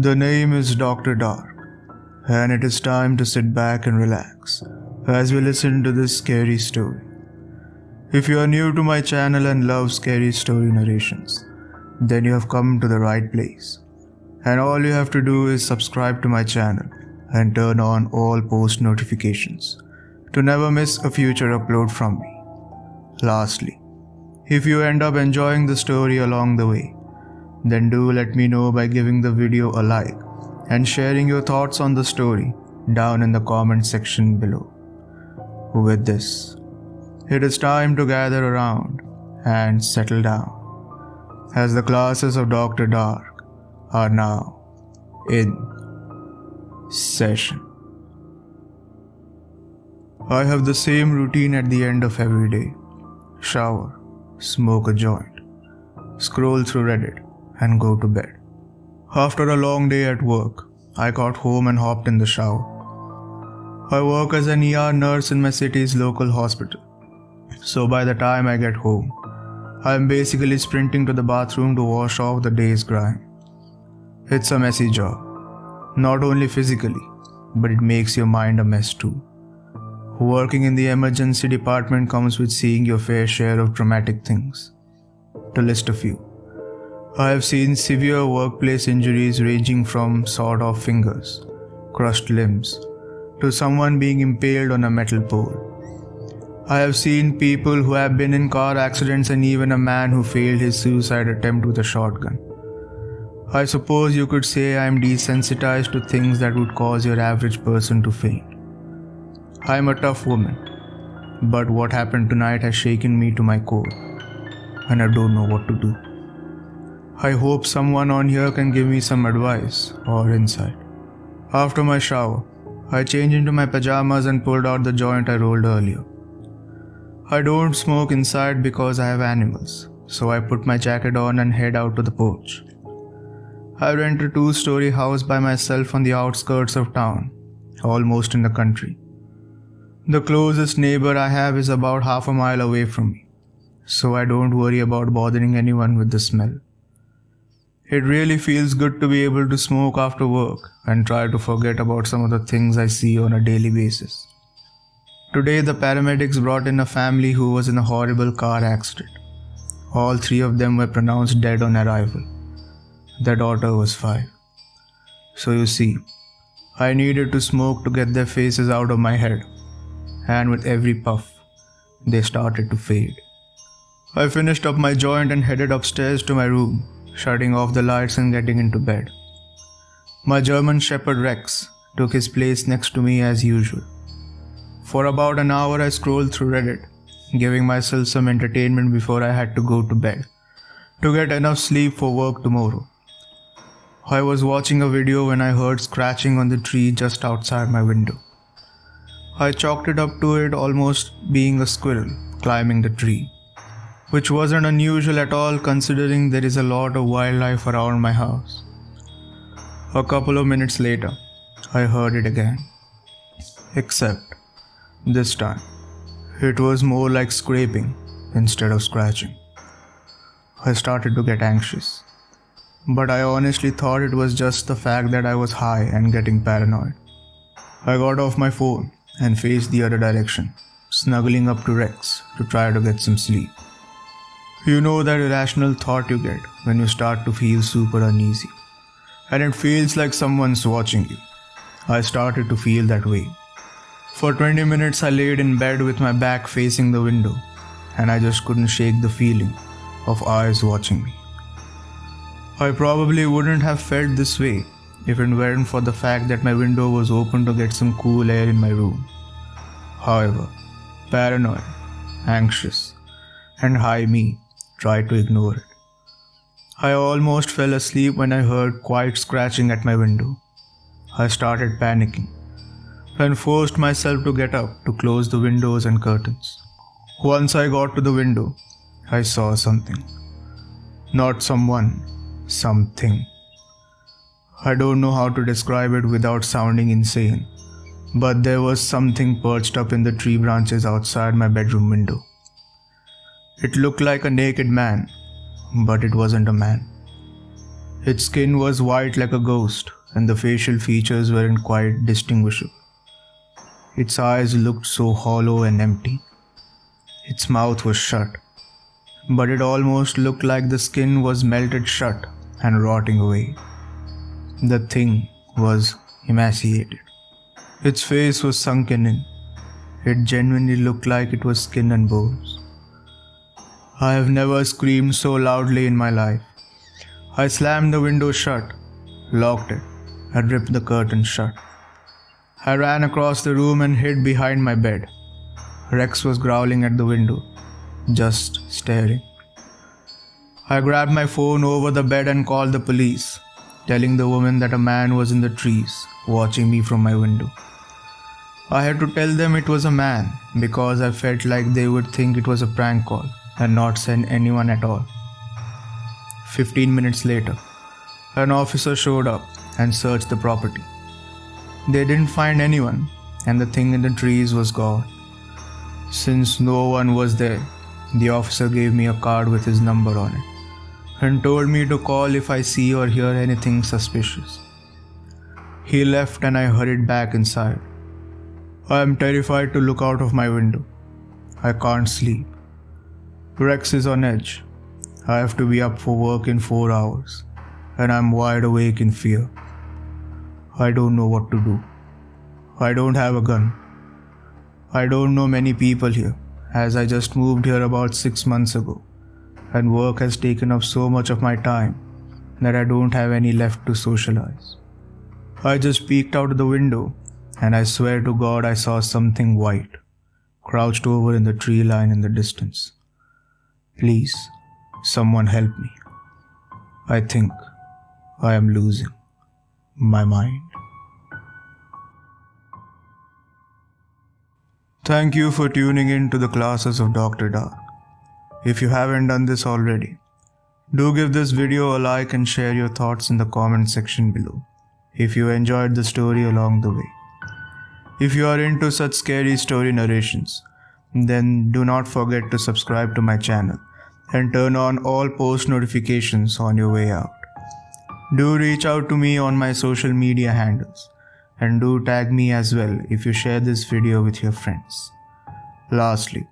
The name is DrDark, and it is time to sit back and relax as we listen to this scary story. If you are new to my channel and love scary story narrations, then you have come to the right place. And all you have to do is subscribe to my channel and turn on all post notifications to never miss a future upload from me. Lastly, if you end up enjoying the story along the way, then do let me know by giving the video a like and sharing your thoughts on the story down in the comment section below. With this, it is time to gather around and settle down as the classes of DrDark are now in session. I have the same routine at the end of every day. Shower, smoke a joint, scroll through Reddit, and go to bed. After a long day at work, I got home and hopped in the shower. I work as an ER nurse in my city's local hospital, so by the time I get home, I am basically sprinting to the bathroom to wash off the day's grime. It's a messy job, not only physically, but it makes your mind a mess too. Working in the emergency department comes with seeing your fair share of traumatic things. To list a few, I have seen severe workplace injuries ranging from sawed off fingers, crushed limbs, to someone being impaled on a metal pole. I have seen people who have been in car accidents and even a man who failed his suicide attempt with a shotgun. I suppose you could say I am desensitized to things that would cause your average person to faint. I am a tough woman, but what happened tonight has shaken me to my core, and I don't know what to do. I hope someone on here can give me some advice or insight. After my shower, I changed into my pajamas and pulled out the joint I rolled earlier. I don't smoke inside because I have animals, so I put my jacket on and head out to the porch. I rent a 2-story house by myself on the outskirts of town, almost in the country. The closest neighbor I have is about half a mile away from me, so I don't worry about bothering anyone with the smell. It really feels good to be able to smoke after work and try to forget about some of the things I see on a daily basis. Today, the paramedics brought in a family who was in a horrible car accident. All 3 of them were pronounced dead on arrival. Their daughter was 5. So you see, I needed to smoke to get their faces out of my head, and with every puff, they started to fade. I finished up my joint and headed upstairs to my room, shutting off the lights and getting into bed. My German Shepherd Rex took his place next to me as usual. For about an hour I scrolled through Reddit, giving myself some entertainment before I had to go to bed, to get enough sleep for work tomorrow. I was watching a video when I heard scratching on the tree just outside my window. I chalked it up to it almost being a squirrel climbing the tree, which wasn't unusual at all considering there is a lot of wildlife around my house. A couple of minutes later, I heard it again. Except, this time, it was more like scraping instead of scratching. I started to get anxious, but I honestly thought it was just the fact that I was high and getting paranoid. I got off my phone and faced the other direction, snuggling up to Rex to try to get some sleep. You know that irrational thought you get when you start to feel super uneasy, and it feels like someone's watching you. I started to feel that way. For 20 minutes I laid in bed with my back facing the window, and I just couldn't shake the feeling of eyes watching me. I probably wouldn't have felt this way if it weren't for the fact that my window was open to get some cool air in my room. However, paranoid, anxious, and high me tried to ignore it. I almost fell asleep when I heard quiet scratching at my window. I started panicking and forced myself to get up to close the windows and curtains. Once I got to the window, I saw something. Not someone, something. I don't know how to describe it without sounding insane, but there was something perched up in the tree branches outside my bedroom window. It looked like a naked man, but it wasn't a man. Its skin was white like a ghost, and the facial features weren't quite distinguishable. Its eyes looked so hollow and empty. Its mouth was shut, but it almost looked like the skin was melted shut and rotting away. The thing was emaciated. Its face was sunken in. It genuinely looked like it was skin and bones. I have never screamed so loudly in my life. I slammed the window shut, locked it, and ripped the curtain shut. I ran across the room and hid behind my bed. Rex was growling at the window, just staring. I grabbed my phone over the bed and called the police, telling the woman that a man was in the trees, watching me from my window. I had to tell them it was a man because I felt like they would think it was a prank call and not send anyone at all. 15 minutes later, an officer showed up and searched the property. They didn't find anyone, and the thing in the trees was gone. Since no one was there, the officer gave me a card with his number on it and told me to call if I see or hear anything suspicious. He left and I hurried back inside. I am terrified to look out of my window. I can't sleep. Rex is on edge. I have to be up for work in 4 hours, and I'm wide awake in fear. I don't know what to do. I don't have a gun. I don't know many people here, as I just moved here about 6 months ago, and work has taken up so much of my time that I don't have any left to socialize. I just peeked out of the window, and I swear to God I saw something white, crouched over in the tree line in the distance. Please, someone help me. I think I am losing my mind. Thank you for tuning in to the classes of DrDark. If you haven't done this already, do give this video a like and share your thoughts in the comment section below if you enjoyed the story along the way. If you are into such scary story narrations, then do not forget to subscribe to my channel and turn on all post notifications on your way out. Do reach out to me on my social media handles and do tag me as well if you share this video with your friends. Lastly,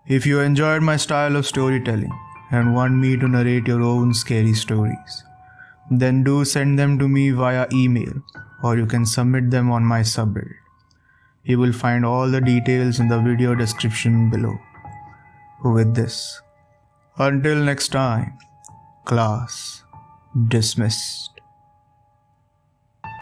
if you enjoyed my style of storytelling and want me to narrate your own scary stories, then do send them to me via email or you can submit them on my subreddit. You will find all the details in the video description below. With this, until next time, class dismissed.